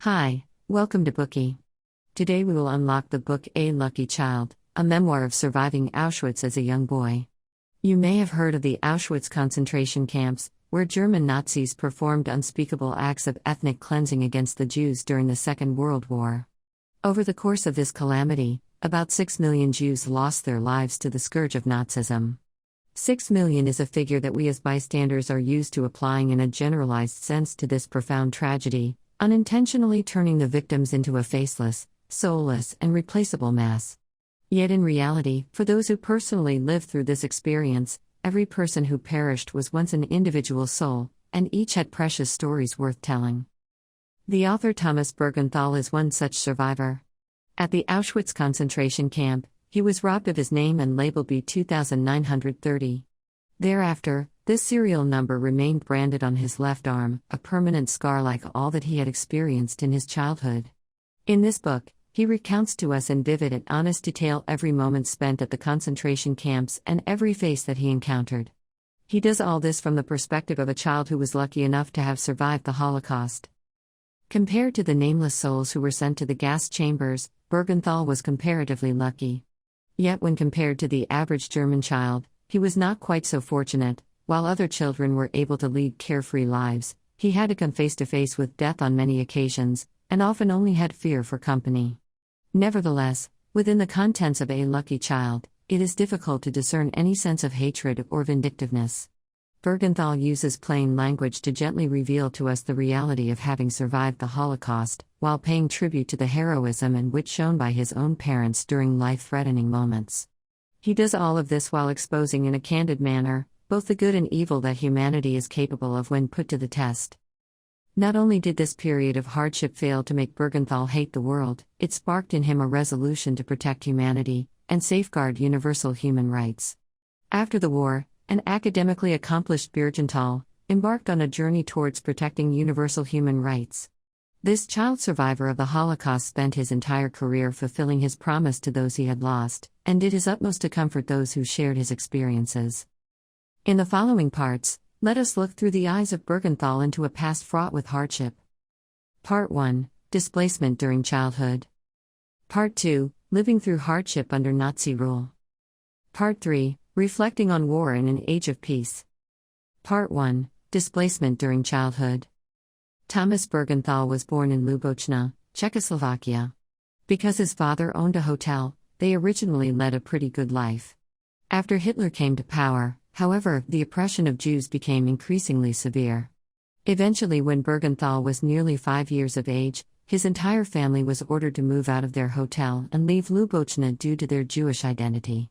Hi, welcome to Bookie. Today we will unlock the book A Lucky Child, a memoir of surviving Auschwitz as a young boy. You may have heard of the Auschwitz concentration camps, where German Nazis performed unspeakable acts of ethnic cleansing against the Jews during the Second World War. Over the course of this calamity, about 6 million Jews lost their lives to the scourge of Nazism. 6 million is a figure that we as bystanders are used to applying in a generalized sense to this profound tragedy, unintentionally turning the victims into a faceless, soulless, and replaceable mass. Yet in reality, for those who personally lived through this experience, every person who perished was once an individual soul, and each had precious stories worth telling. The author Thomas Buergenthal is one such survivor. At the Auschwitz concentration camp, he was robbed of his name and labeled B2930. Thereafter, this serial number remained branded on his left arm, a permanent scar like all that he had experienced in his childhood. In this book, he recounts to us in vivid and honest detail every moment spent at the concentration camps and every face that he encountered. He does all this from the perspective of a child who was lucky enough to have survived the Holocaust. Compared to the nameless souls who were sent to the gas chambers, Buergenthal was comparatively lucky. Yet when compared to the average German child, he was not quite so fortunate. While other children were able to lead carefree lives, he had to come face to face with death on many occasions, and often only had fear for company. Nevertheless, within the contents of A Lucky Child, it is difficult to discern any sense of hatred or vindictiveness. Buergenthal uses plain language to gently reveal to us the reality of having survived the Holocaust, while paying tribute to the heroism and wit shown by his own parents during life-threatening moments. He does all of this while exposing in a candid manner both the good and evil that humanity is capable of when put to the test. Not only did this period of hardship fail to make Buergenthal hate the world, it sparked in him a resolution to protect humanity and safeguard universal human rights. After the war, an academically accomplished Buergenthal embarked on a journey towards protecting universal human rights. This child survivor of the Holocaust spent his entire career fulfilling his promise to those he had lost, and did his utmost to comfort those who shared his experiences. In the following parts, let us look through the eyes of Buergenthal into a past fraught with hardship. Part 1: Displacement during childhood. Part 2: Living through hardship under Nazi rule. Part 3: Reflecting on war in an age of peace. Part 1: Displacement during childhood. Thomas Buergenthal was born in Lubochna, Czechoslovakia. Because his father owned a hotel, they originally led a pretty good life. After Hitler came to power, however, the oppression of Jews became increasingly severe. Eventually, when Buergenthal was nearly 5 years of age, his entire family was ordered to move out of their hotel and leave Lubochna due to their Jewish identity.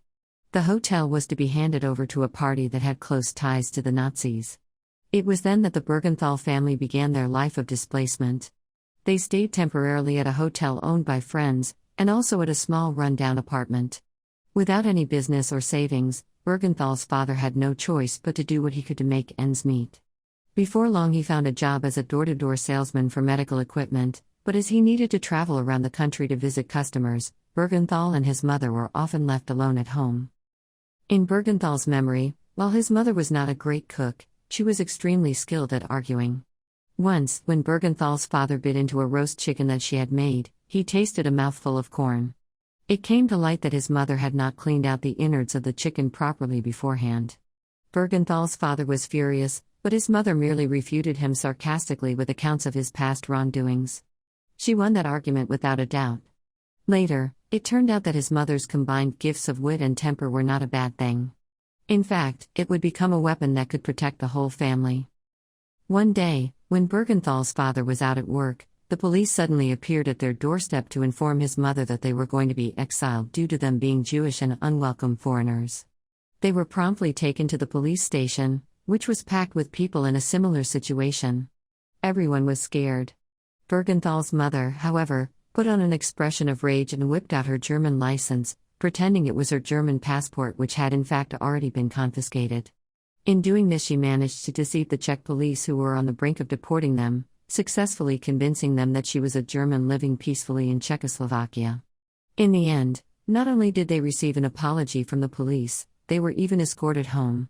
The hotel was to be handed over to a party that had close ties to the Nazis. It was then that the Buergenthal family began their life of displacement. They stayed temporarily at a hotel owned by friends, and also at a small run-down apartment. Without any business or savings, Buergenthal's father had no choice but to do what he could to make ends meet. Before long he found a job as a door-to-door salesman for medical equipment, but as he needed to travel around the country to visit customers, Buergenthal and his mother were often left alone at home. In Buergenthal's memory, while his mother was not a great cook, she was extremely skilled at arguing. Once, when Buergenthal's father bit into a roast chicken that she had made, he tasted a mouthful of corn. It came to light that his mother had not cleaned out the innards of the chicken properly beforehand. Buergenthal's father was furious, but his mother merely refuted him sarcastically with accounts of his past wrongdoings. She won that argument without a doubt. Later, it turned out that his mother's combined gifts of wit and temper were not a bad thing. In fact, it would become a weapon that could protect the whole family. One day, when Buergenthal's father was out at work, the police suddenly appeared at their doorstep to inform his mother that they were going to be exiled due to them being Jewish and unwelcome foreigners. They were promptly taken to the police station, which was packed with people in a similar situation. Everyone was scared. Buergenthal's mother, however, put on an expression of rage and whipped out her German license, pretending it was her German passport, which had in fact already been confiscated. In doing this, she managed to deceive the Czech police, who were on the brink of deporting them, successfully convincing them that she was a German living peacefully in Czechoslovakia. In the end, not only did they receive an apology from the police, they were even escorted home.